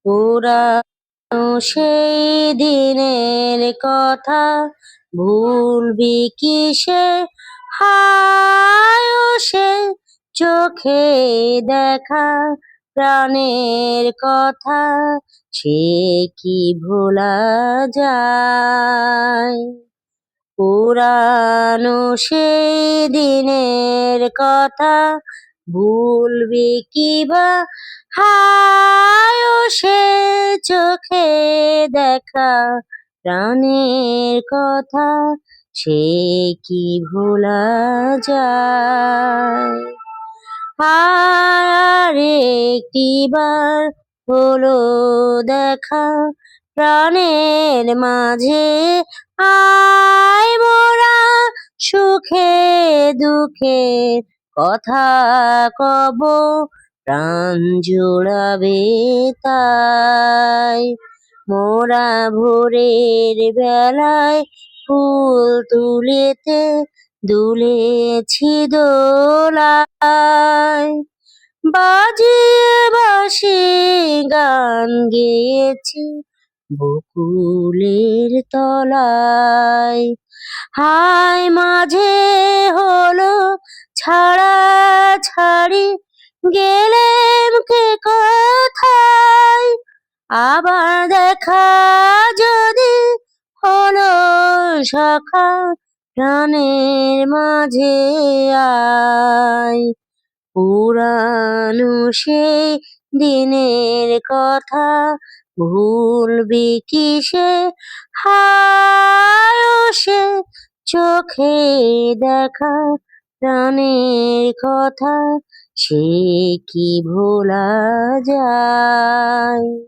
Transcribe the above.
পুরানো সেই দিনের কথা ভুলবি কি সে? হায় ও সে চোখে দেখা প্রাণের কথা, সে কি ভোলা যায়? পুরানো সেই দিনের কথা ভুলবি কি বা? হায় ও সে চোখে দেখা প্রাণের কথা, সে কি ভোলা যায়? আর একটিবার হলো দেখা প্রাণের মাঝে, আয় মোরা সুখে দুঃখে কথা কব, প্রাণ জুড়াবে তাই। মোরা ভোরের বেলায় ফুল তুলিতে দুলেছি দোলায়, বাজিয়ে বাঁশি গান গেয়েছি বকুলের তলায়। হায় মাঝে হলো ছাড়া ছাড়ি, গেলেম কে কোথায়? আবার দেখা যদি হলো সখা প্রাণের মাঝে আয়। পুরানো সেই দিনের কথা ভুলবি কি সে? হায় ও সে চোখে দেখা প্রাণের কথা, সে কি ভোলা যায়?